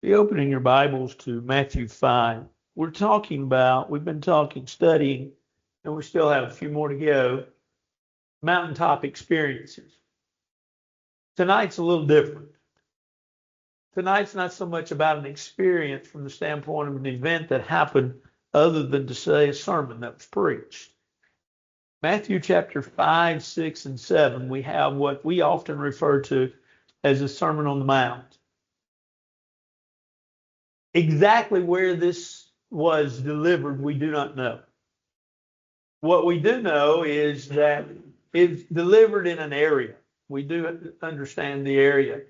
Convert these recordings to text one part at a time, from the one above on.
Be opening your Bibles to Matthew 5. We've been talking, studying, and we still have a few more to go, mountaintop experiences. Tonight's a little different. Tonight's not so much about an experience from the standpoint of an event that happened, other than to say a sermon that was preached. Matthew chapter 5, 6, and 7, we have what we often refer to as a Sermon on the Mount. Exactly where this was delivered, we do not know. What we do know is that it's delivered in an area. We do understand the area.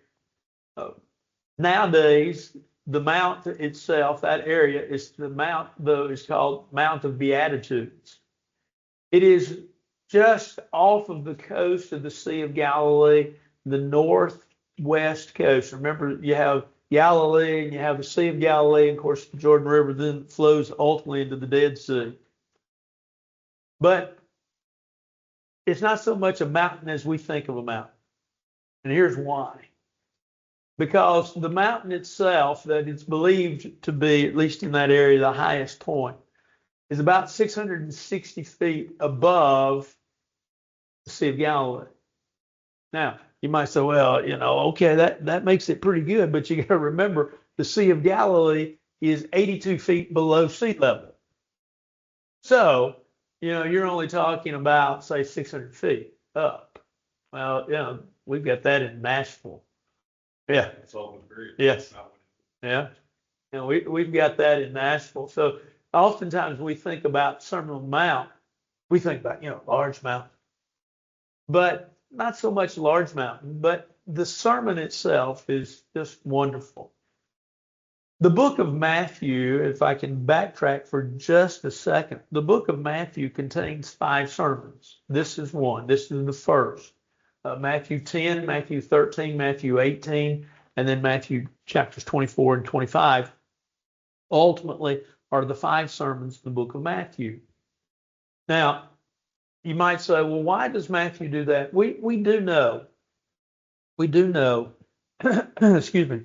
Nowadays, the mount itself, that area, is the mount, though, is called Mount of Beatitudes. It is just off of the coast of the Sea of Galilee, the northwest coast. Remember, you have Galilee and you have the Sea of Galilee, and of course, the Jordan River then flows ultimately into the Dead Sea. But it's not so much a mountain as we think of a mountain. And here's why. Because the mountain itself, that it's believed to be, at least in that area, the highest point, is about 660 feet above the Sea of Galilee. Now, you might say, well, okay, that makes it pretty good, but you got to remember the Sea of Galilee is 82 feet below sea level. So, you're only talking about, say, 600 feet up. Well, we've got that in Nashville. Yeah. It's all great. Yes. Yeah. We've got that in Nashville. So oftentimes we think about Sermon on the Mount, we think about, large mountain. But not so much large mountain, but the sermon itself is just wonderful. The book of Matthew, if I can backtrack for just a second, the book of Matthew contains 5 sermons. This is one. This is the first. Matthew 10, Matthew 13, Matthew 18, and then Matthew chapters 24 and 25 ultimately are the 5 sermons in the book of Matthew. Now, you might say, well, why does Matthew do that? We do know, excuse me,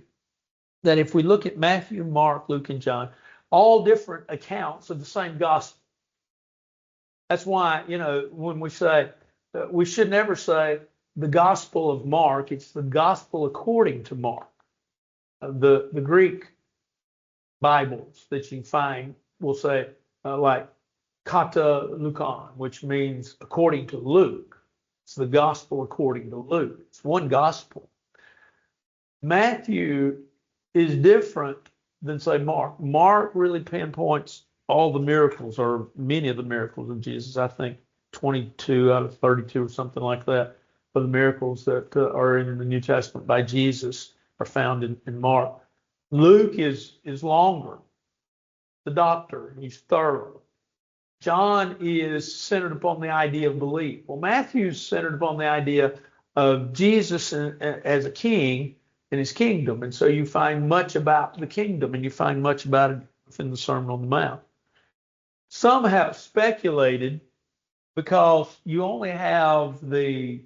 that if we look at Matthew, Mark, Luke, and John, all different accounts of the same gospel. That's why, when we say, we should never say the gospel of Mark, it's the gospel according to Mark. The Greek Bibles that you find will say, like, kata Lukon, which means according to Luke. It's the gospel according to Luke. It's one gospel. Matthew is different than, say, Mark. Mark really pinpoints all the miracles, or many of the miracles of Jesus. I think 22 out of 32 or something like that of the miracles that are in the New Testament by Jesus are found in Mark. Luke is longer. The doctor, he's thorough. John is centered upon the idea of belief. Well, Matthew's centered upon the idea of Jesus as a king and his kingdom. And so you find much about the kingdom, and you find much about it in the Sermon on the Mount. Some have speculated, because you only have the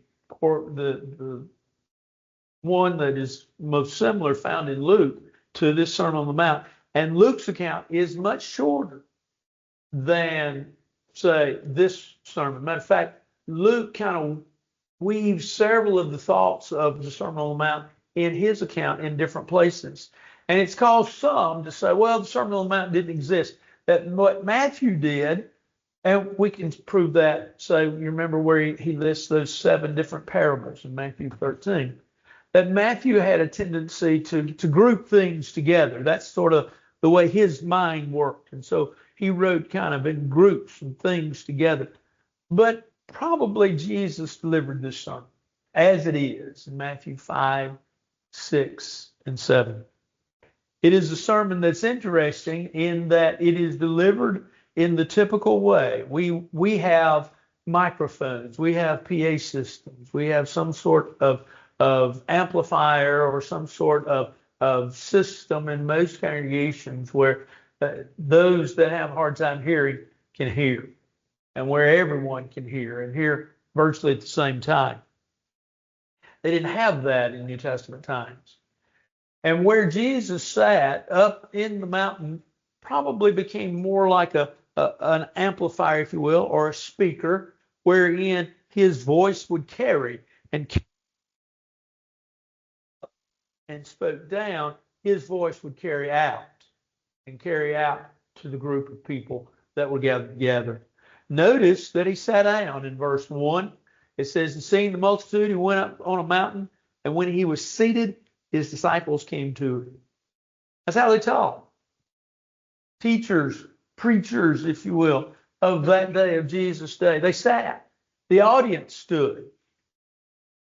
one that is most similar found in Luke to this Sermon on the Mount. And Luke's account is much shorter than, say, this sermon. Matter of fact, Luke kind of weaves several of the thoughts of the Sermon on the Mount in his account in different places. And it's caused some to say, well, the Sermon on the Mount didn't exist. That what Matthew did, and we can prove that. So you remember where he lists those 7 different parables in Matthew 13. That Matthew had a tendency to group things together. That's sort of the way his mind worked. And so he wrote kind of in groups and things together. But probably Jesus delivered this sermon as it is in Matthew 5, 6, and 7. It is a sermon that's interesting in that it is delivered in the typical way. We have microphones, we have PA systems, we have some sort of amplifier or some sort of system in most congregations where those that have a hard time hearing can hear, and where everyone can hear and hear virtually at the same time. They didn't have that in New Testament times. And where Jesus sat up in the mountain probably became more like an amplifier, if you will, or a speaker, wherein his voice would carry and spoke down, his voice would carry out to the group of people that were gathered together. Notice that he sat down in verse 1. It says, and seeing the multitude, he went up on a mountain, and when he was seated, his disciples came to him. That's how they taught. Teachers, preachers, if you will, of that day, of Jesus' day. They sat. The audience stood.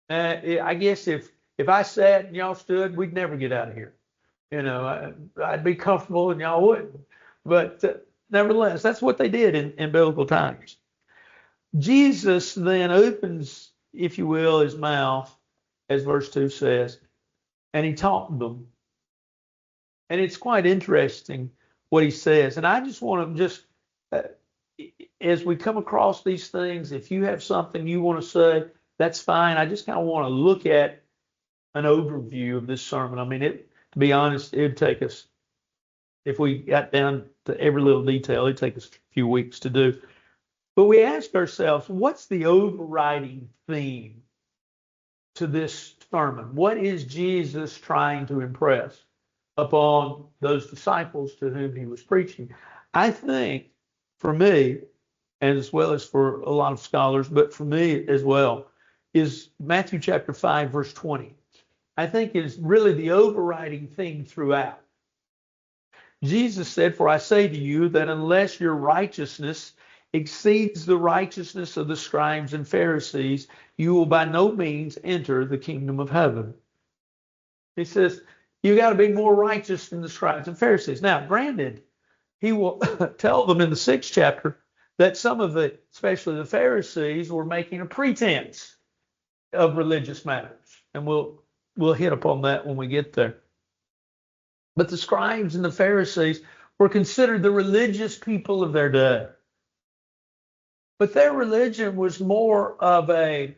I guess if I sat and y'all stood, we'd never get out of here. You know, I'd be comfortable and y'all wouldn't. But nevertheless, that's what they did in biblical times. Jesus then opens, if you will, his mouth, as verse 2 says, and he taught them. And it's quite interesting what he says. And I just want to as we come across these things, if you have something you want to say, that's fine. I just kind of want to look at an overview of this sermon. I mean, to be honest, it would take us, if we got down to every little detail, it'd take us a few weeks to do. But we ask ourselves, what's the overriding theme to this sermon? What is Jesus trying to impress upon those disciples to whom he was preaching? I think, for me, as well as for a lot of scholars, but for me as well, is Matthew chapter 5, verse 20. I think is really the overriding theme throughout. Jesus said, for I say to you that unless your righteousness exceeds the righteousness of the scribes and Pharisees, you will by no means enter the kingdom of heaven. He says, you got to be more righteous than the scribes and Pharisees. Now, granted, he will tell them in the 6th chapter that some of the, especially the Pharisees, were making a pretense of religious matters. And we'll hit upon that when we get there. But the scribes and the Pharisees were considered the religious people of their day. But their religion was more of a,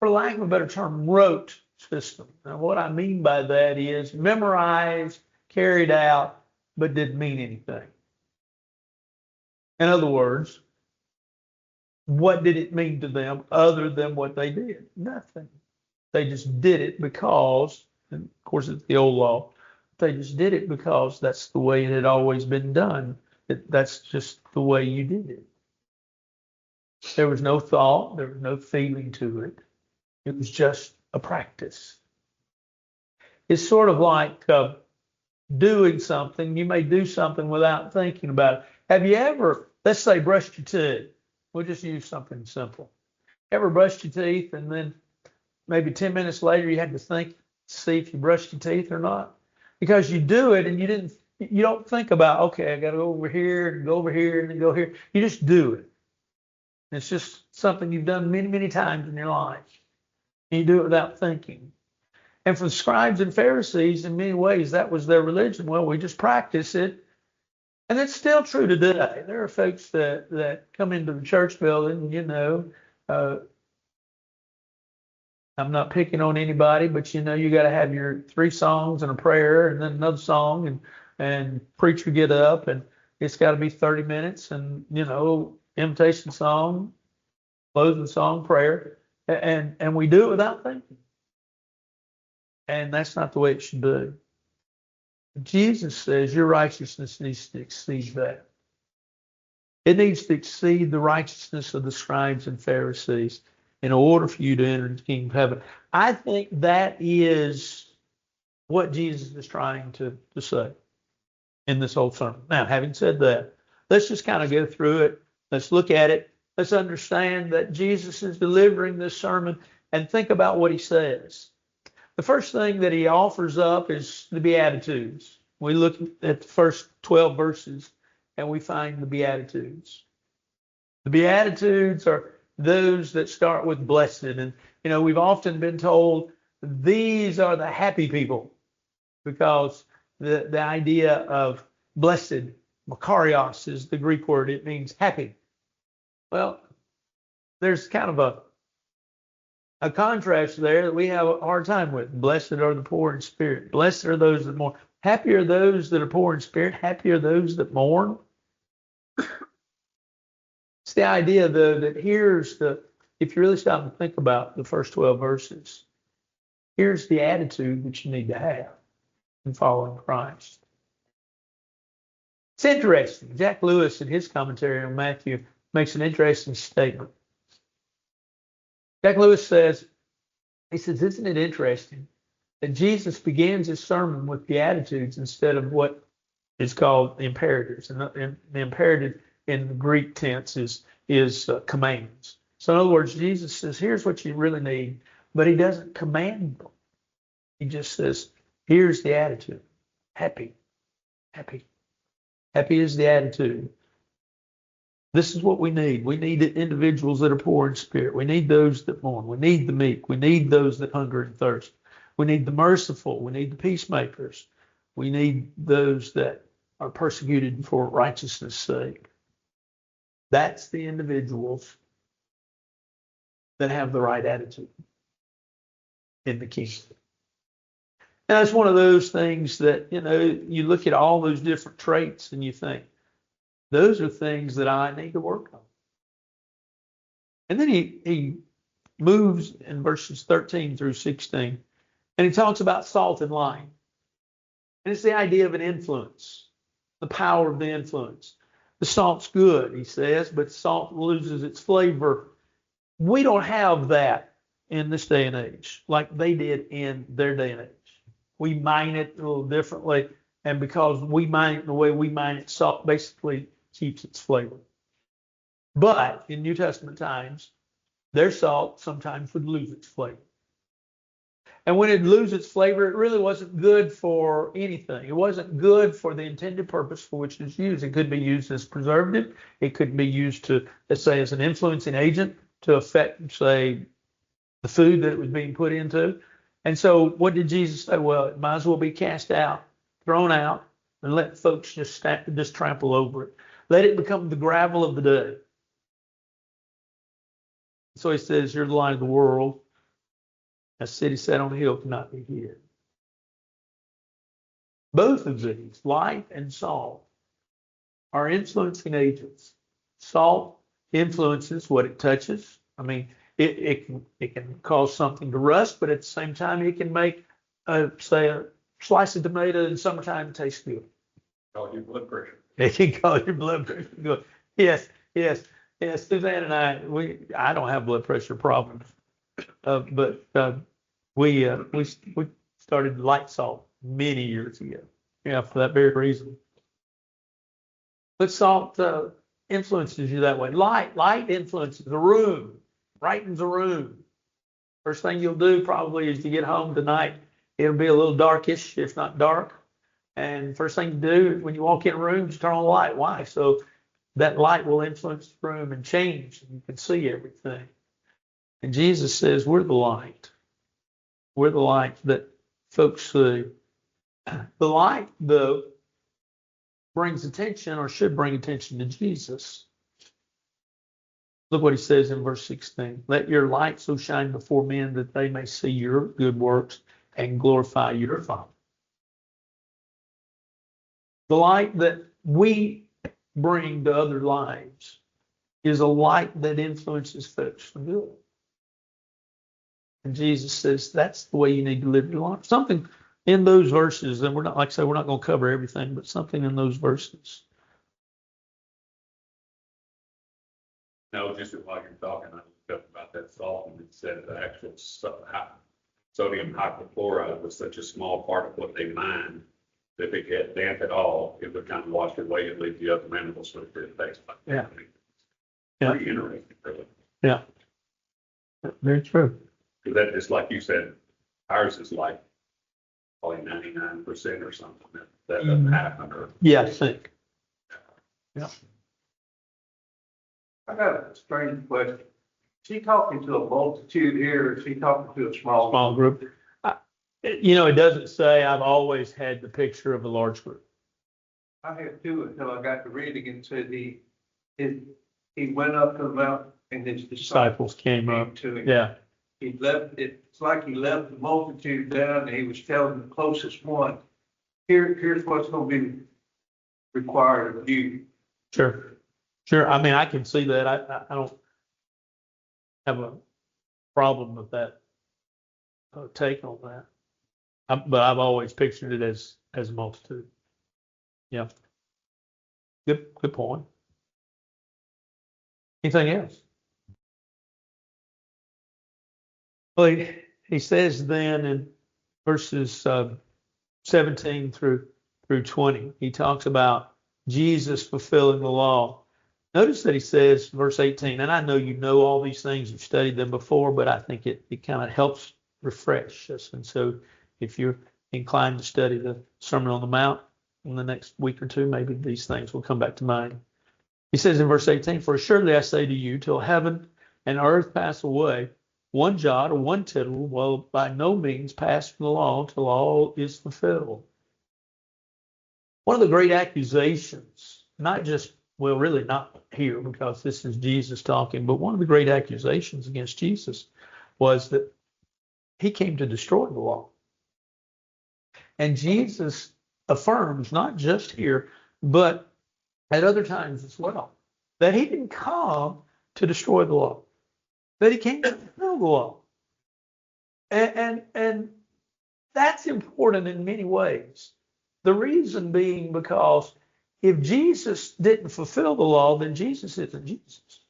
for lack of a better term, rote system. Now, what I mean by that is memorized, carried out, but didn't mean anything. In other words, what did it mean to them other than what they did? Nothing. They just did it because, and of course it's the old law, they just did it because that's the way it had always been done. That's just the way you did it. There was no thought, there was no feeling to it. It was just a practice. It's sort of like doing something. You may do something without thinking about it. Have you ever, let's say, brushed your teeth? We'll just use something simple. Ever brushed your teeth and then maybe 10 minutes later you had to think to see if you brushed your teeth or not? Because you do it and you don't think about, okay, I got to go over here and go over here and then go here. You just do it. It's just something you've done many, many times in your life. And you do it without thinking. And for the scribes and Pharisees, in many ways, that was their religion. Well, we just practice it. And it's still true today. There are folks that come into the church building, you know, I'm not picking on anybody, but you know, you got to have your 3 songs and a prayer and then another song and preacher get up and it's got to be 30 minutes and, you know, invitation song, closing song, prayer. And we do it without thinking. And that's not the way it should be. Jesus says your righteousness needs to exceed that. It needs to exceed the righteousness of the scribes and Pharisees in order for you to enter the kingdom of heaven. I think that is what Jesus is trying to say in this whole sermon. Now, having said that, let's just kind of go through it. Let's look at it. Let's understand that Jesus is delivering this sermon and think about what he says. The first thing that he offers up is the Beatitudes. We look at the first 12 verses and we find the Beatitudes. The Beatitudes are those that start with blessed. And, you know, we've often been told these are the happy people because the idea of blessed, makarios is the Greek word. It means happy. Well, there's kind of a contrast there that we have a hard time with. Blessed are the poor in spirit. Blessed are those that mourn. Happy are those that are poor in spirit. Happy are those that mourn. It's the idea, though, that if you really stop and think about the first 12 verses, here's the attitude that you need to have in following Christ. It's interesting. Jack Lewis, in his commentary on Matthew, makes an interesting statement. Jack Lewis says, isn't it interesting that Jesus begins his sermon with Beatitudes instead of what is called the imperatives? And the imperative in the Greek tense is commands. So in other words, Jesus says, here's what you really need, but he doesn't command them. He just says, here's the attitude. Happy. Happy. Happy is the attitude. This is what we need. We need individuals that are poor in spirit. We need those that mourn. We need the meek. We need those that hunger and thirst. We need the merciful. We need the peacemakers. We need those that are persecuted for righteousness' sake. That's the individuals that have the right attitude in the kingdom. And that's one of those things that, you look at all those different traits and you think, those are things that I need to work on. And then he moves in verses 13 through 16, and he talks about salt and light. And it's the idea of an influence, the power of the influence. The salt's good, he says, but salt loses its flavor. We don't have that in this day and age like they did in their day and age. We mine it a little differently, and because we mine it the way we mine it, salt basically keeps its flavor. But in New Testament times, their salt sometimes would lose its flavor. And when it loses its flavor, it really wasn't good for anything. It wasn't good for the intended purpose for which it's used. It could be used as preservative. It could be used to, let's say, as an influencing agent to affect, say, the food that it was being put into. And so what did Jesus say? Well, it might as well be cast out, thrown out, and let folks just trample over it. Let it become the gravel of the day. So he says, you're the light of the world. A city set on a hill cannot be hid. Both of these, light and salt, are influencing agents. Salt influences what it touches. I mean, it can cause something to rust, but at the same time, it can make, say, a slice of tomato in summertime taste good. Cause your blood pressure. It can cause your blood pressure good. Yes. Suzanne and I don't have blood pressure problems, but we started light salt many years ago. Yeah, for that very reason. But salt influences you that way. Light influences the room, brightens the room. First thing you'll do probably is you get home tonight, it'll be a little darkish, if not dark. And first thing you do when you walk in a room is turn on the light. Why? So that light will influence the room and change, and you can see everything. And Jesus says, we're the light. We're the light that folks see. The light, though, brings attention, or should bring attention, to Jesus. Look what he says in verse 16. Let your light so shine before men that they may see your good works and glorify your Father. The light that we bring to other lives is a light that influences folks for good. And Jesus says that's the way you need to live your life. Something in those verses, and we're not, like I say, we're not going to cover everything, but something in those verses. No, just while you're talking, I looked up about that salt, and it said the actual sodium hypochlorite was such a small part of what they mined that if it get damp at all, it would kind of wash away and leave the other minerals with it. Tastes like that. Yeah. Pretty interesting, really. Yeah. Very true. Because that is, like you said, ours is like probably 99% or something. That doesn't happen. Or Yeah, I think. Yeah. I got a strange question. Is she talking to a multitude here, or is she talking to a small group? It doesn't say. I've always had the picture of a large group. I had too until I got to reading and said he went up to the mountain and his disciples Disciples came up to him. Yeah. he left, it's like he left the multitude down and he was telling the closest one, here's what's gonna be required of you. Sure. Sure. I mean, I can see that. I don't have a problem with that take on that. But I've always pictured it as a multitude. Yeah. Good point. Anything else? Well, he says then in verses 17 through 20, he talks about Jesus fulfilling the law. Notice that he says, verse 18, and I know you know all these things, you've studied them before, but I think it kind of helps refresh us. And so if you're inclined to study the Sermon on the Mount in the next week or two, maybe these things will come back to mind. He says in verse 18, for surely I say to you, till heaven and earth pass away, one jot or one tittle will by no means pass from the law till all is fulfilled. One of the great accusations, not just, well, really not here because this is Jesus talking, but one of the great accusations against Jesus was that he came to destroy the law. And Jesus affirms, not just here, but at other times as well, that he didn't come to destroy the law, that he came to fulfill the law. And that's important in many ways. The reason being because if Jesus didn't fulfill the law, then Jesus isn't Jesus.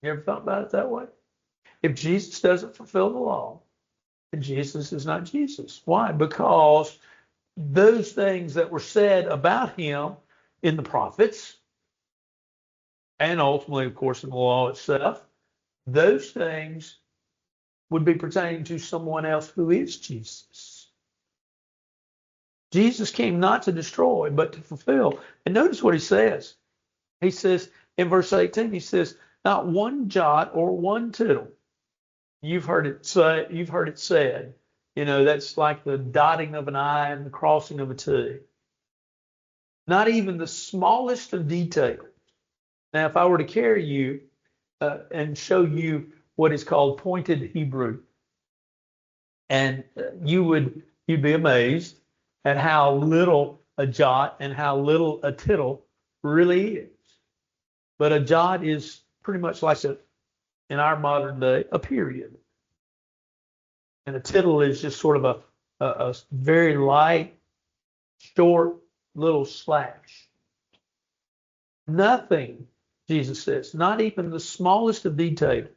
You ever thought about it that way? If Jesus doesn't fulfill the law, then Jesus is not Jesus. Why? Because those things that were said about him in the prophets, and ultimately, of course, in the law itself, those things would be pertaining to someone else who is Jesus. Jesus came not to destroy, but to fulfill. And notice what he says. He says in verse 18, he says, not one jot or one tittle. You've heard it said, that's like the dotting of an I and the crossing of a T. Not even the smallest of details. Now, if I were to carry you and show you what is called pointed Hebrew, and you'd be amazed at how little a jot and how little a tittle really is. But a jot is pretty much like in our modern day, a period. And a tittle is just sort of a very light, short little slash. Nothing, Jesus says, not even the smallest of details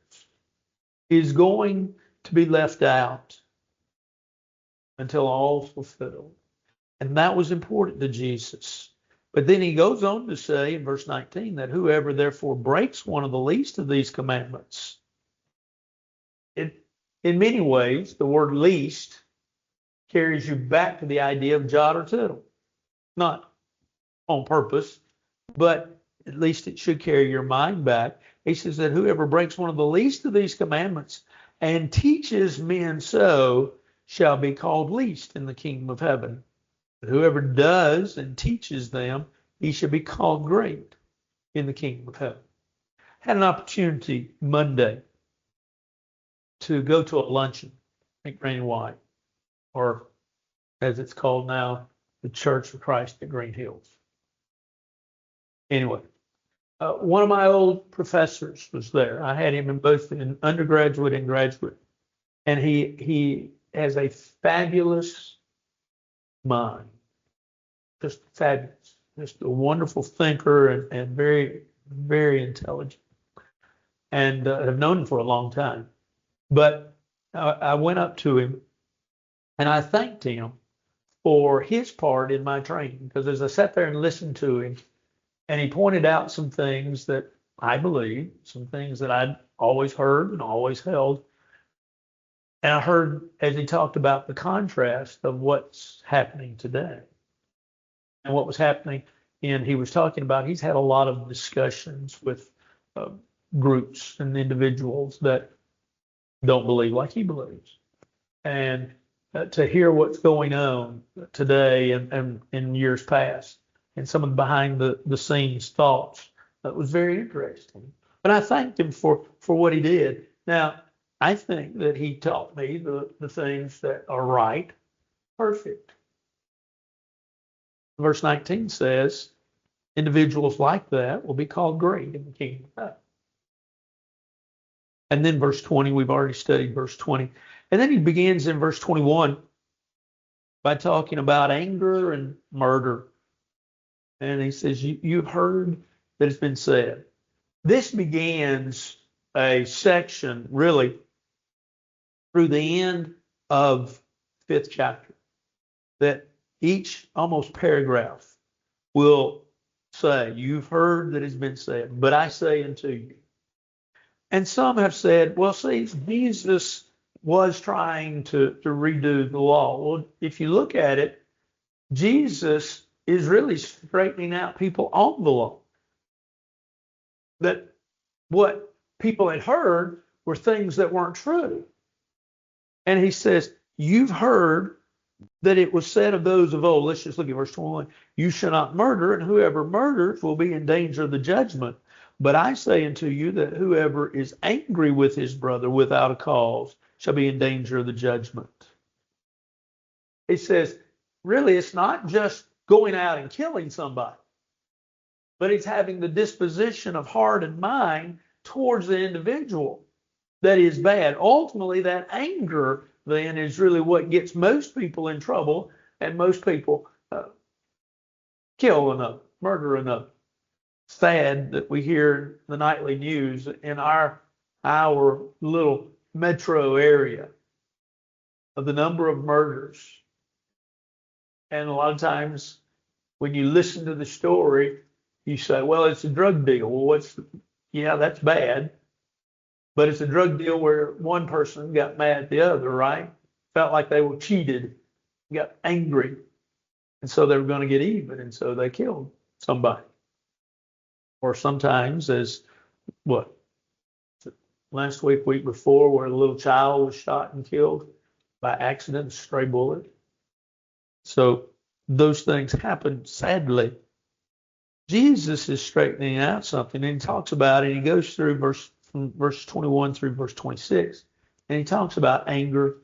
is going to be left out until all is fulfilled. And that was important to Jesus. But then he goes on to say in verse 19 that whoever therefore breaks one of the least of these commandments, in many ways, the word least carries you back to the idea of jot or tittle. Not on purpose, but at least it should carry your mind back. He says that whoever breaks one of the least of these commandments and teaches men so shall be called least in the kingdom of heaven. But whoever does and teaches them, he shall be called great in the kingdom of heaven. Had an opportunity Monday to go to a luncheon at Granny White, or as it's called now, the Church of Christ at Green Hills. Anyway, one of my old professors was there. I had him in both in undergraduate and graduate, and he has a fabulous mind, just fabulous, just a wonderful thinker and very, very intelligent, and have known him for a long time. But I went up to him and I thanked him for his part in my training, because as I sat there and listened to him, and he pointed out some things that I believe, some things that I'd always heard and always held. And I heard as he talked about the contrast of what's happening today and what was happening. And he was talking about, he's had a lot of discussions with groups and individuals that don't believe like he believes. And to hear what's going on today and in years past, and some of the behind the scenes thoughts, that was very interesting. But I thanked him for what he did. Now, I think that he taught me the things that are right, perfect. Verse 19 says, individuals like that will be called great in the kingdom of God. And then verse 20, we've already studied verse 20. And then he begins in verse 21 by talking about anger and murder. And he says, you've heard that it's been said. This begins a section really through the end of 5th chapter, that each almost paragraph will say, you've heard that it's been said, but I say unto you. And some have said, well, see, Jesus was trying to redo the law. Well, if you look at it, Jesus is really straightening out people on the law. That what people had heard were things that weren't true. And he says, you've heard that it was said of those of old. Let's just look at verse 21. You shall not murder, and whoever murders will be in danger of the judgment. But I say unto you that whoever is angry with his brother without a cause shall be in danger of the judgment. He says, really, it's not just going out and killing somebody, but it's having the disposition of heart and mind towards the individual that is bad. Ultimately, that anger then is really what gets most people in trouble, and most people kill another, murder another. Sad that we hear the nightly news in our little metro area of the number of murders. And a lot of times when you listen to the story, you say, well, it's a drug deal. Well, yeah, that's bad. But it's a drug deal where one person got mad at the other, right? Felt like they were cheated, got angry. And so they were going to get even. And so they killed somebody. Or sometimes, as last week before, where a little child was shot and killed by accident, a stray bullet. So those things happen, sadly. Jesus is straightening out something, and he talks about it. He goes through from verse 21 through verse 26, and he talks about anger,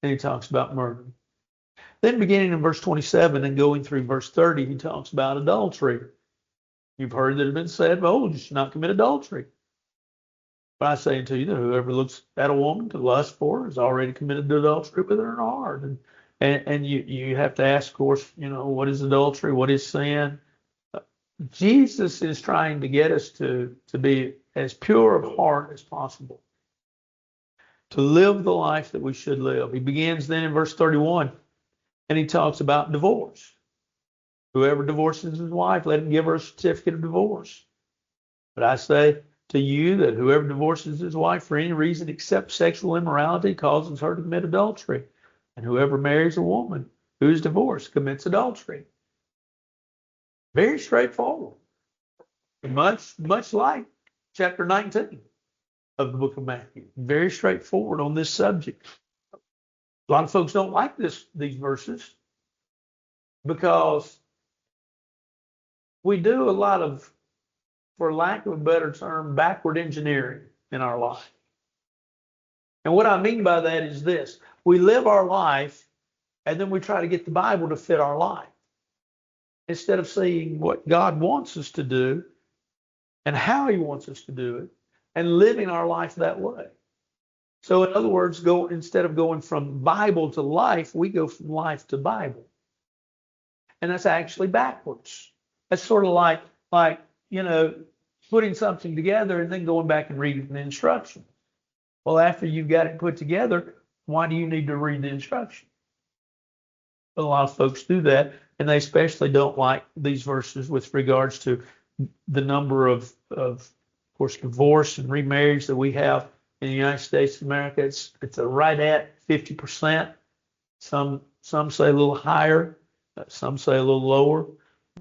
and he talks about murder. Then beginning in verse 27 and going through verse 30, he talks about adultery. You've heard that it has been said, oh, you should not commit adultery. But I say unto you that whoever looks at a woman to lust for her has already committed adultery with her in her heart. And you have to ask, of course, what is adultery? What is sin? Jesus is trying to get us to be as pure of heart as possible, to live the life that we should live. He begins then in verse 31, and he talks about divorce. Whoever divorces his wife, let him give her a certificate of divorce. But I say to you that whoever divorces his wife for any reason except sexual immorality causes her to commit adultery. And whoever marries a woman who is divorced commits adultery. Very straightforward. Much like chapter 19 of the book of Matthew. Very straightforward on this subject. A lot of folks don't like these verses because we do a lot of, for lack of a better term, backward engineering in our life. And what I mean by that is this. We live our life and then we try to get the Bible to fit our life, instead of seeing what God wants us to do and how he wants us to do it and living our life that way. So in other words, instead of going from Bible to life, we go from life to Bible. And that's actually backwards. That's sort of like putting something together and then going back and reading the instructions. Well, after you've got it put together, why do you need to read the instructions? But a lot of folks do that, and they especially don't like these verses with regards to the number of course, divorce and remarriage that we have in the United States of America. It's right at 50%. Some say a little higher, some say a little lower,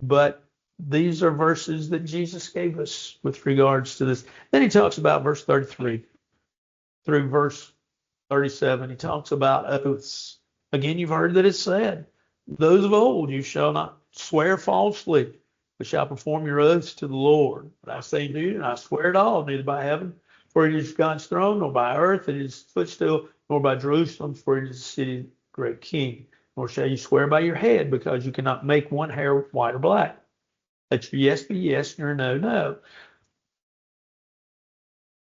but these are verses that Jesus gave us with regards to this. Then he talks about verse 33 through verse 37. He talks about oaths. Again, you've heard that it's said, those of old, you shall not swear falsely, but shall perform your oaths to the Lord. But I say to you, and I swear it all, neither by heaven, for it is God's throne, nor by earth it is footstool, nor by Jerusalem, for it is the city of the great king. Nor shall you swear by your head, because you cannot make one hair white or black. Let your yes be yes, and your no, no.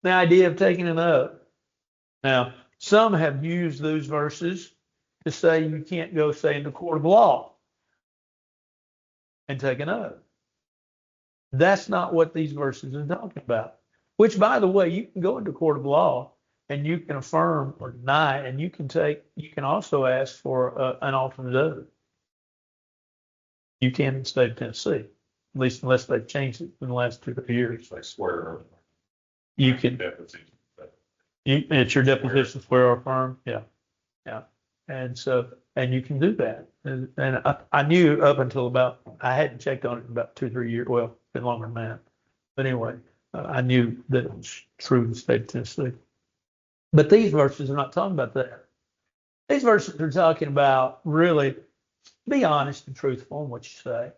The idea of taking an oath. Now, some have used those verses to say you can't go, say, in the court of law and take an oath. That's not what these verses are talking about. Which, by the way, you can go into court of law and you can affirm or deny, and you can also ask for an alternate oath. You can in the state of Tennessee, at least unless they've changed it in the last 2 or 3 years. I swear. You can. It's your deposition, swear or affirm. Yeah. And you can do that. And I knew up until I hadn't checked on it in about 2 or 3 years. Well, it's been longer than that. But anyway, I knew that it was true in the state of Tennessee. But these verses are not talking about that. These verses are talking about really be honest and truthful in what you say.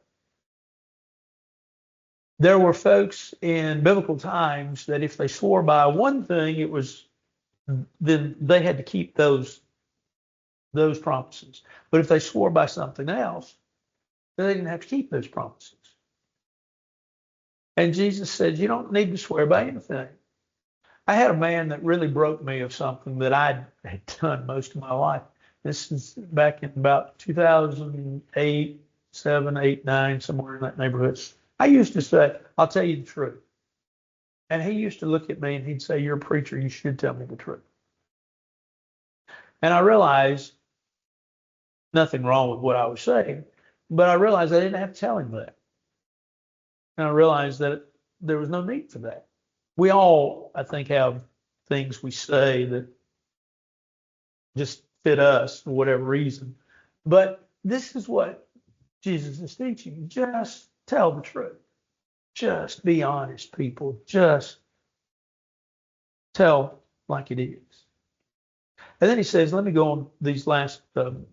There were folks in biblical times that if they swore by one thing, then they had to keep those promises. But if they swore by something else, then they didn't have to keep those promises. And Jesus said, you don't need to swear by anything. I had a man that really broke me of something that I had done most of my life. This is back in about 2008, 7, 8, 9, somewhere in that neighborhood. I used to say, I'll tell you the truth. And he used to look at me and he'd say, you're a preacher, you should tell me the truth. And I realized nothing wrong with what I was saying, but I realized I didn't have to tell him that. And I realized that there was no need for that. We all, I think, have things we say that just fit us for whatever reason. But this is what Jesus is teaching. Just tell the truth. Just be honest, people. Just tell like it is. And then he says, let me go on these last 2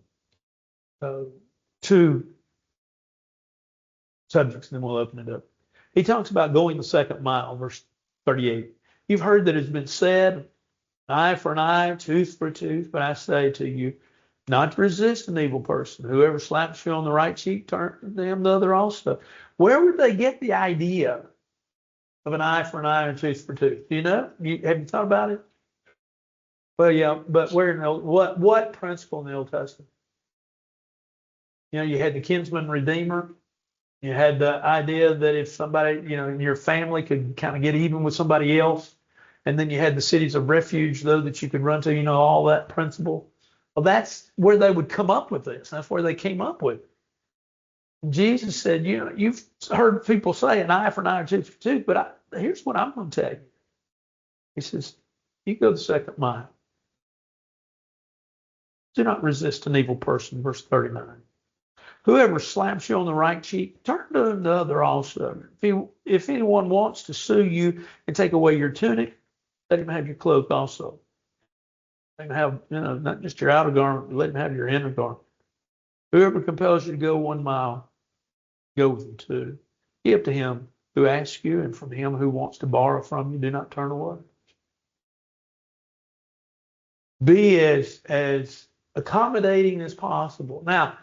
subjects, and then we'll open it up. He talks about going the second mile, verse 38. You've heard that it's been said, eye for an eye, tooth for a tooth, but I say to you, not to resist an evil person. Whoever slaps you on the right cheek, turn them the other also. Where would they get the idea of an eye for an eye and a tooth for a tooth? Do you know? Have you thought about it? Well, yeah, but what principle in the Old Testament? You know, you had the kinsman redeemer. You had the idea that if somebody, in your family could kind of get even with somebody else. And then you had the cities of refuge, though, that you could run to, all that principle. Well, that's where they would come up with this. That's where they came up with it. Jesus said, you've heard people say an eye for an eye, a tooth for a tooth, but here's what I'm going to tell you. He says, you go the second mile. Do not resist an evil person, verse 39. Whoever slaps you on the right cheek, turn to him the other also. If anyone wants to sue you and take away your tunic, let him have your cloak also. Let him have, not just your outer garment, but let him have your inner garment. Whoever compels you to go 1 mile, go with him 2. Give to him who asks you, and from him who wants to borrow from you, do not turn away. Be as accommodating as possible. Now,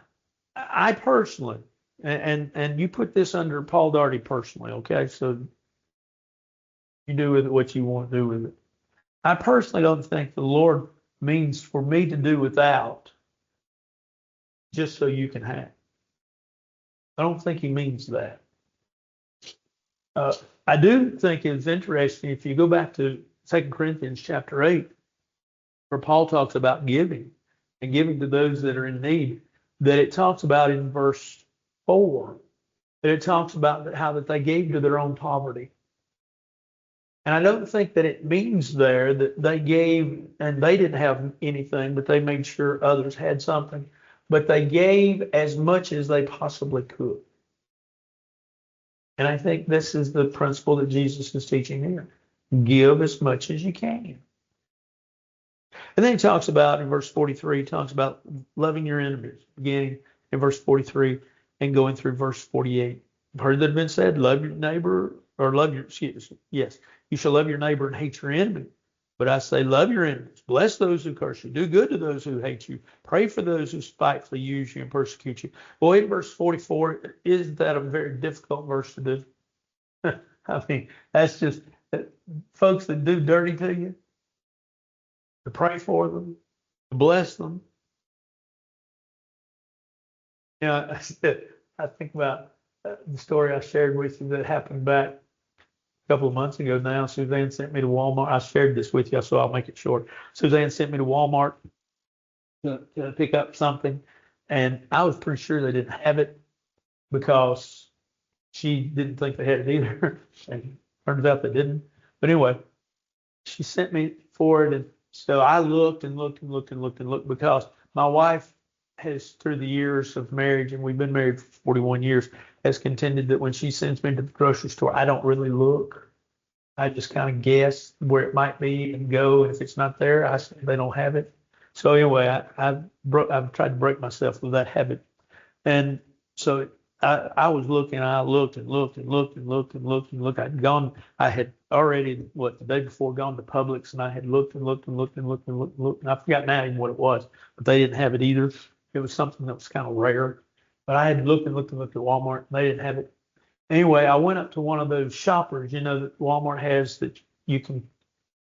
I personally, and you put this under Paul Daugherty personally, okay? So you do with it what you want to do with it. I personally don't think the Lord means for me to do without just so you can have. I don't think he means that. I do think it's interesting if you go back to 2 Corinthians chapter 8, where Paul talks about giving and giving to those that are in need, that it talks about in verse 4, that it talks about how that they gave to their own poverty. And I don't think that it means there that they gave and they didn't have anything, but they made sure others had something. But they gave as much as they possibly could. And I think this is the principle that Jesus is teaching here. Give as much as you can. And then he talks about, in verse 43, he talks about loving your enemies, beginning in verse 43 and going through verse 48. I've heard that it been said, love your neighbor, or love your, You shall love your neighbor and hate your enemy. But I say, love your enemies, bless those who curse you, do good to those who hate you, pray for those who spitefully use you and persecute you. Boy, in verse 44, isn't that a very difficult verse to do? I mean, that's just folks that do dirty to you, to pray for them, to bless them. You know, I think about the story I shared with you that happened back a couple of months ago now. Suzanne sent me to Walmart. I shared this with you, so I'll make it short. Suzanne sent me to Walmart to pick up something, and I was pretty sure they didn't have it because she didn't think they had it either. And turns out they didn't. But anyway, she sent me for it, and so I looked and looked and looked and looked and looked because my wife has, through the years of marriage, and we've been married for 41 years, has contended that when she sends me to the grocery store, I don't really look. I just kind of guess where it might be and go. If it's not there, I say they don't have it. So anyway, I've tried to break myself of that habit. And so I was looking, I looked and looked and looked and looked and looked and looked. I had already, the day before gone to Publix, and I had looked and looked and looked and looked and looked and looked. And I forgot now even what it was, but they didn't have it either. It was something that was kind of rare. But I had looked and looked and looked at Walmart, and they didn't have it. Anyway, I went up to one of those shoppers, that Walmart has that you can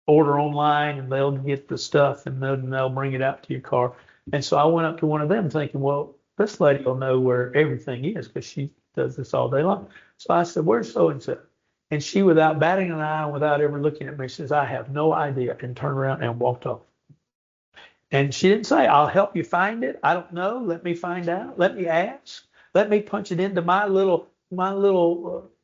order online, and they'll get the stuff and they'll bring it out to your car. And so I went up to one of them thinking, well, this lady will know where everything is because she does this all day long. So I said, where's so-and-so? And she, without batting an eye, without ever looking at me, says, I have no idea, and turned around and walked off. And she didn't say, I'll help you find it. I don't know. Let me find out. Let me ask. Let me punch it into my little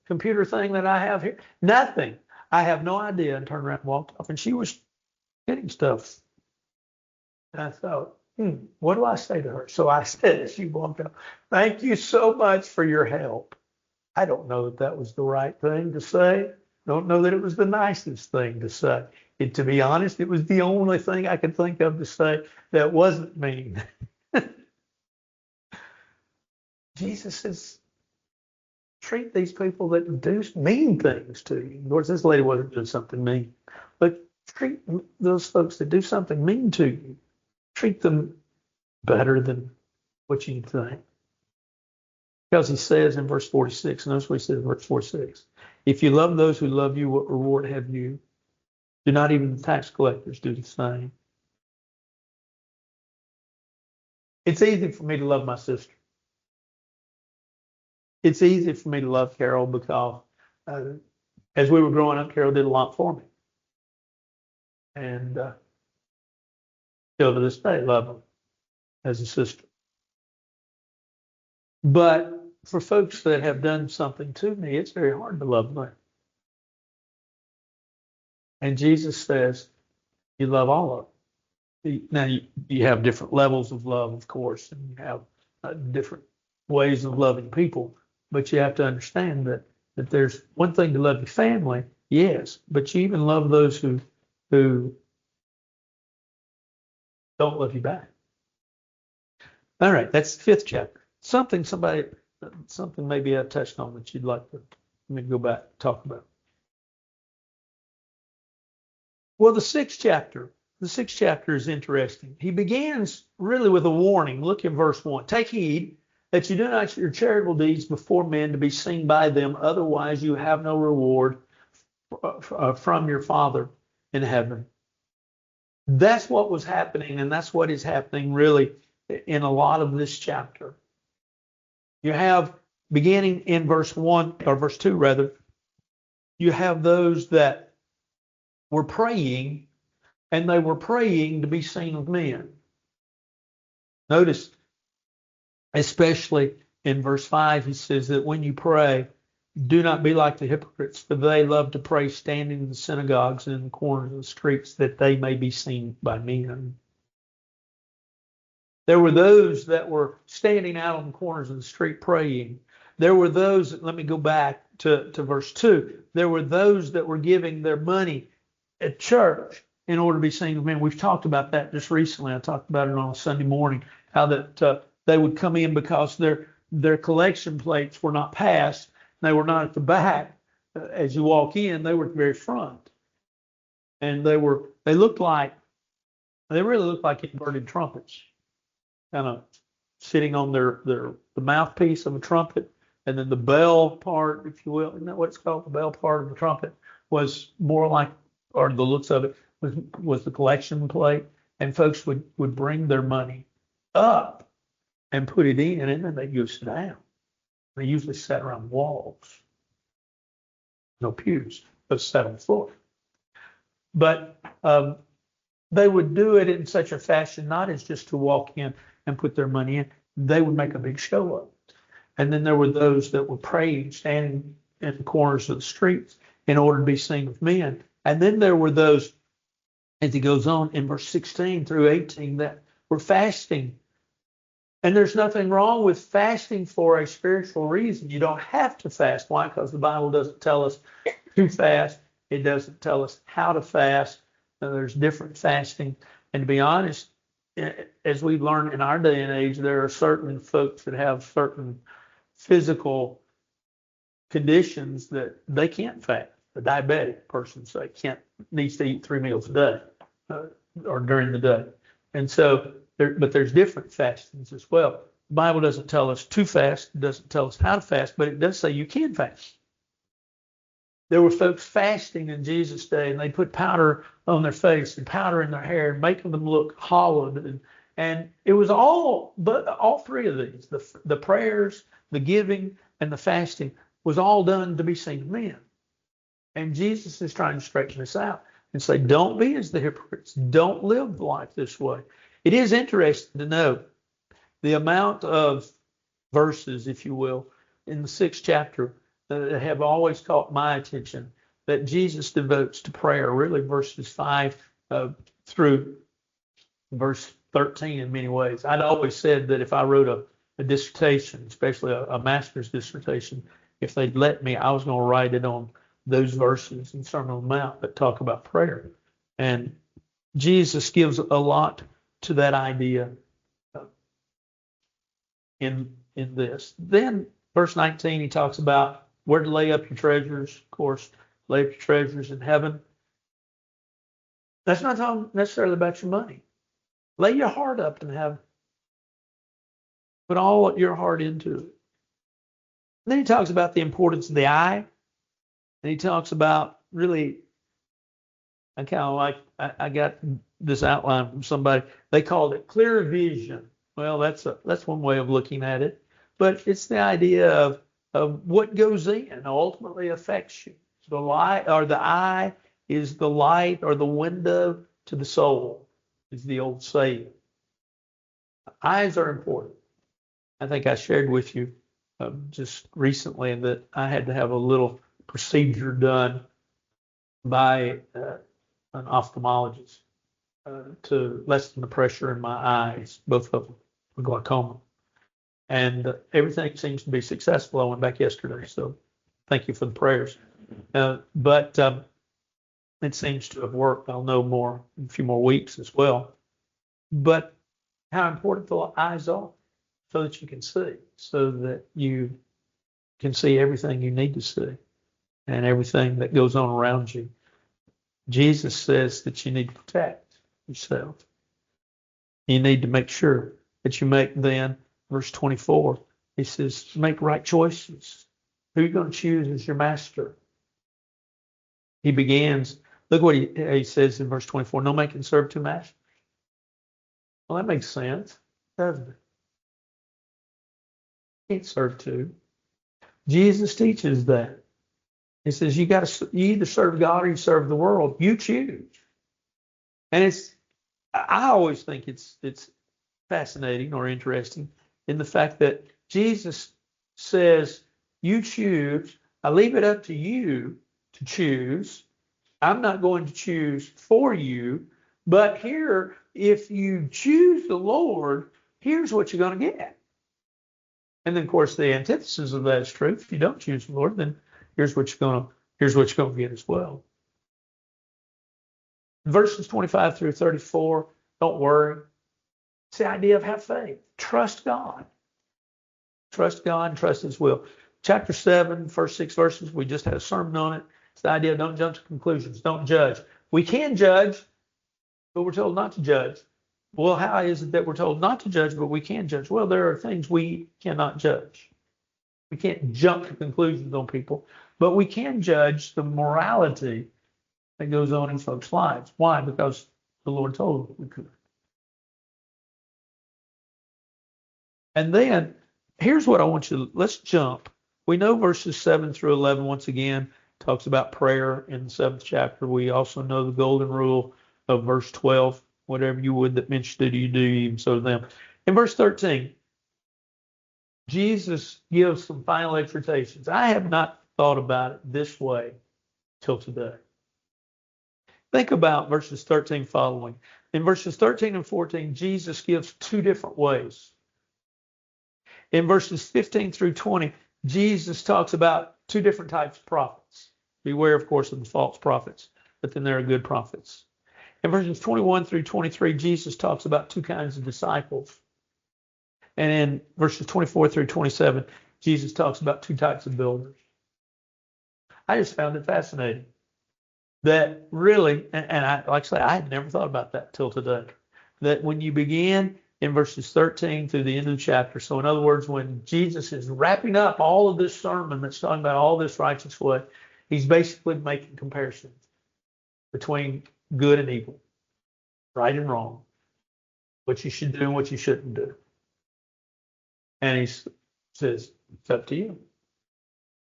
computer thing that I have here. Nothing. I have no idea, and turned around and walked off. And she was getting stuff. And I thought, what do I say to her? So I said, as she walked up, thank you so much for your help. I don't know that that was the right thing to say. Don't know that it was the nicest thing to say. To be honest, it was the only thing I could think of to say that wasn't mean. Jesus says, treat these people that do mean things to you. Of course, this lady wasn't doing something mean, but treat those folks that do something mean to you. Treat them better than what you think. Because he says in verse 46, notice what he says in verse 46. If you love those who love you, what reward have you? Do not even the tax collectors do the same? It's easy for me to love my sister. It's easy for me to love Carol because as we were growing up, Carol did a lot for me. And still to this day, love her as a sister. But for folks that have done something to me, it's very hard to love them. And Jesus says, you love all of them. Now, you have different levels of love, of course, and you have different ways of loving people. But you have to understand that there's one thing to love your family, yes, but you even love those who don't love you back. All right, that's the 5th chapter. Something maybe I touched on that you'd like to go back and talk about. Well, the 6th chapter is interesting. He begins really with a warning. Look in verse 1. Take heed that you do not your charitable deeds before men to be seen by them, otherwise you have no reward from your Father in heaven. That's what was happening, and that's what is happening really in a lot of this chapter. You have, beginning in verse 1, or verse 2 rather, you have those that were praying, and they were praying to be seen of men. Notice, especially in verse 5, he says that when you pray, do not be like the hypocrites, for they love to pray standing in the synagogues and in the corners of the streets, that they may be seen by men. There were those that were standing out on the corners of the street praying. There were those, let me go back to verse 2. There were those that were giving their money at church in order to be seen of men. We've talked about that just recently. I talked about it on a Sunday morning, how that they would come in because their collection plates were not passed. They were not at the back as you walk in. They were at the very front. and they really looked like inverted trumpets, kind of sitting on the mouthpiece of a trumpet, and then the bell part, if you will, isn't that what it's called? The bell part of the trumpet was more like, or the looks of it was the collection plate, and folks would bring their money up and put it in, and then they'd go sit down. They usually sat around walls, no pews, but sat on the floor. But they would do it in such a fashion, not as just to walk in and put their money in. They would make a big show of it. And then there were those that were praying, standing in the corners of the streets in order to be seen with men. And then there were those, as it goes on in verse 16 through 18, that were fasting. And there's nothing wrong with fasting for a spiritual reason. You don't have to fast. Why? Because the Bible doesn't tell us to fast. It doesn't tell us how to fast. There's different fasting. And to be honest, as we've learned in our day and age, there are certain folks that have certain physical conditions that they can't fast. A diabetic person, say, needs to eat 3 meals a day or during the day. And so, but there's different fastings as well. The Bible doesn't tell us to fast. It doesn't tell us how to fast, but it does say you can fast. There were folks fasting in Jesus' day, and they put powder on their face and powder in their hair, making them look hollowed. And it was all three of these, the prayers, the giving, and the fasting, was all done to be seen of men. And Jesus is trying to straighten this out and say, don't be as the hypocrites. Don't live life this way. It is interesting to know the amount of verses, if you will, in the 6th chapter that have always caught my attention, that Jesus devotes to prayer, really verses 5 through verse 13 in many ways. I'd always said that if I wrote a dissertation, especially a master's dissertation, if they'd let me, I was going to write it on those verses in Sermon on the Mount that talk about prayer. And Jesus gives a lot to that idea in this. Then verse 19, he talks about where to lay up your treasures. Of course, lay up your treasures in heaven. That's not talking necessarily about your money. Lay your heart up in heaven. Put all your heart into it. And then he talks about the importance of the eye. And he talks about really, I kind of like, I got this outline from somebody. They called it clear vision. Well, that's one way of looking at it. But it's the idea of what goes in ultimately affects you. The light, or the eye, is the light or the window to the soul, is the old saying. Eyes are important. I think I shared with you just recently that I had to have a little procedure done by an ophthalmologist to lessen the pressure in my eyes, both of them, with glaucoma. And everything seems to be successful. I went back yesterday, so thank you for the prayers. But it seems to have worked. I'll know more in a few more weeks as well. But how important the eyes are, so that you can see, so that you can see everything you need to see and everything that goes on around you. Jesus says that you need to protect yourself. You need to make sure that you make then, verse 24, he says, make right choices. Who are you going to choose as your master? He begins, look what he says in verse 24, no man can serve two masters. Well, that makes sense, doesn't it? You can't serve two. Jesus teaches that. He says you either serve God or you serve the world. You choose. And I always think it's fascinating or interesting in the fact that Jesus says, you choose. I leave it up to you to choose. I'm not going to choose for you. But here, if you choose the Lord, here's what you're going to get. And then, of course, the antithesis of that is true. If you don't choose the Lord, then here's what you're going to get as well. Verses 25 through 34, don't worry. It's the idea of have faith. Trust God. Trust God and trust His will. Chapter 7, first 6 verses, we just had a sermon on it. It's the idea of don't jump to conclusions. Don't judge. we can judge, but we're told not to judge. Well, how is it that we're told not to judge, but we can judge? Well, there are things we cannot judge. We can't jump to conclusions on people, but we can judge the morality that goes on in folks' lives. Why? Because the Lord told us we could. And then here's what I want you to, let's jump. We know verses 7 through 11, once again, talks about prayer in the 7th chapter. We also know the golden rule of verse 12, whatever you would that men should do to you, do even so to them. In verse 13, Jesus gives some final exhortations. I have not thought about it this way till today. Think about verses 13 following. In verses 13 and 14, Jesus gives two different ways. In verses 15 through 20, Jesus talks about two different types of prophets. Beware, of course, of the false prophets, but then there are good prophets. In verses 21 through 23, Jesus talks about two kinds of disciples. And in verses 24 through 27, Jesus talks about two types of builders. I just found it fascinating that really, and I, like I say, I had never thought about that till today, that when you begin in verses 13 through the end of the chapter, so in other words, when Jesus is wrapping up all of this sermon that's talking about all this righteous way, he's basically making comparisons between good and evil, right and wrong, what you should do and what you shouldn't do. And he says, it's up to you.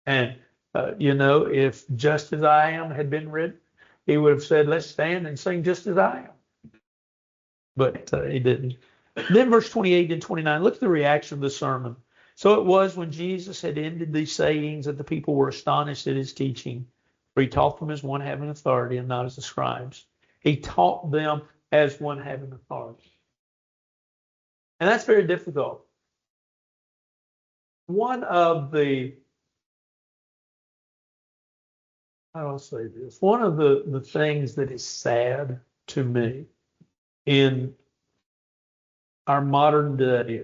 And, if just as I am had been written, he would have said, let's stand and sing just as I am. But he didn't. Then verse 28 and 29, look at the reaction of the sermon. So it was when Jesus had ended these sayings that the people were astonished at his teaching, for he taught them as one having authority and not as the scribes. He taught them as one having authority. And that's very difficult. One of the, how do I say this? One of the things that is sad to me in our modern day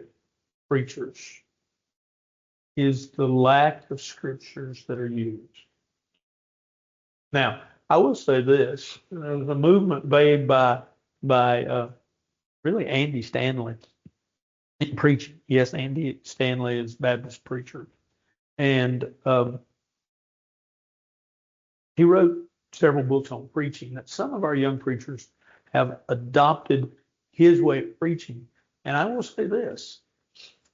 preachers is the lack of scriptures that are used. Now, I will say this, there was a movement made by really Andy Stanley in preaching. Yes, Andy Stanley is a Baptist preacher. And he wrote several books on preaching that some of our young preachers have adopted his way of preaching. And I will say this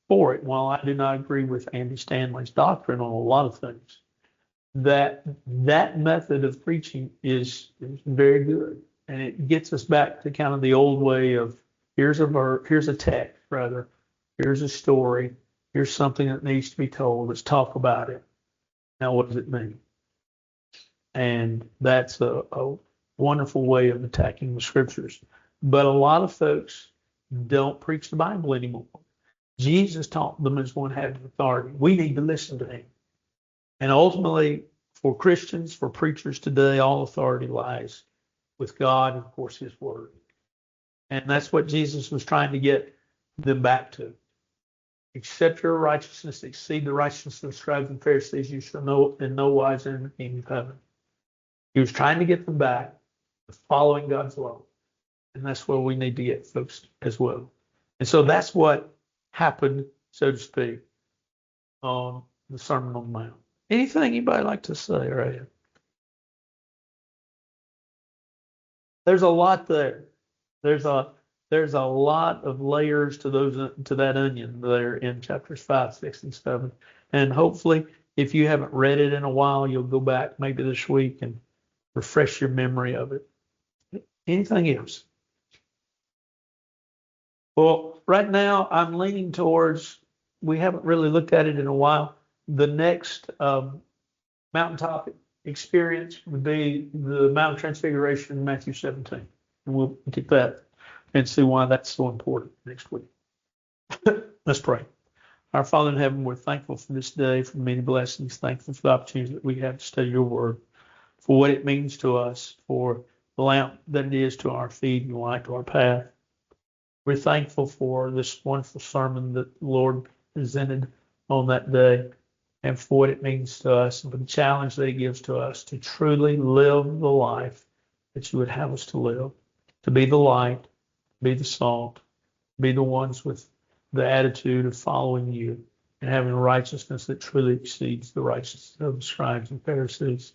for it, while I do not agree with Andy Stanley's doctrine on a lot of things, that method of preaching is very good. And it gets us back to kind of the old way of here's a text, rather. Here's a story. Here's something that needs to be told. Let's talk about it. Now, what does it mean? And that's a wonderful way of attacking the scriptures. But a lot of folks don't preach the Bible anymore. Jesus taught them as one having authority. We need to listen to him. And ultimately, for Christians, for preachers today, all authority lies with God and, of course, his word. And that's what Jesus was trying to get them back to. Except your righteousness exceed the righteousness of the scribes and Pharisees, you shall know in no wise enter the kingdom of heaven. He was trying to get them back to following God's law. And that's where we need to get folks as well. And so that's what happened, so to speak, on the Sermon on the Mount. Anything anybody like to say, right? There's a lot there. There's a lot of layers to that onion there in chapters 5, 6, and 7. And hopefully, if you haven't read it in a while, you'll go back maybe this week and refresh your memory of it. Anything else? Well, right now I'm leaning towards, we haven't really looked at it in a while. The next mountaintop experience would be the Mount of Transfiguration in Matthew 17. And we'll get that and see why that's so important next week. Let's pray. Our Father in heaven, we're thankful for this day, for many blessings, thankful for the opportunity that we have to study your word, for what it means to us, for the lamp that it is to our feet and the light to our path. We're thankful for this wonderful sermon that the Lord presented on that day and for what it means to us and for the challenge that it gives to us to truly live the life that you would have us to live, to be the light, be the salt, be the ones with the attitude of following you and having a righteousness that truly exceeds the righteousness of the scribes and Pharisees.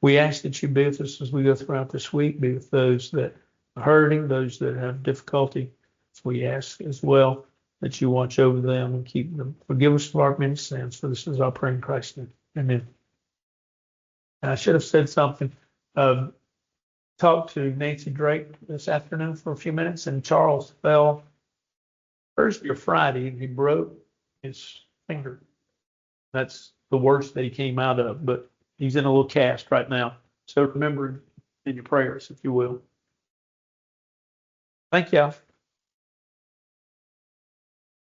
We ask that you be with us as we go throughout this week, be with those that are hurting, those that have difficulty. We ask as well that you watch over them and keep them. Forgive us of our many sins, for this is our prayer in Christ's name. Amen. And I should have said something. Talked to Nancy Drake this afternoon for a few minutes, and Charles fell Thursday or Friday, and he broke his finger. That's the worst that he came out of, but he's in a little cast right now. So remember in your prayers, if you will. Thank you.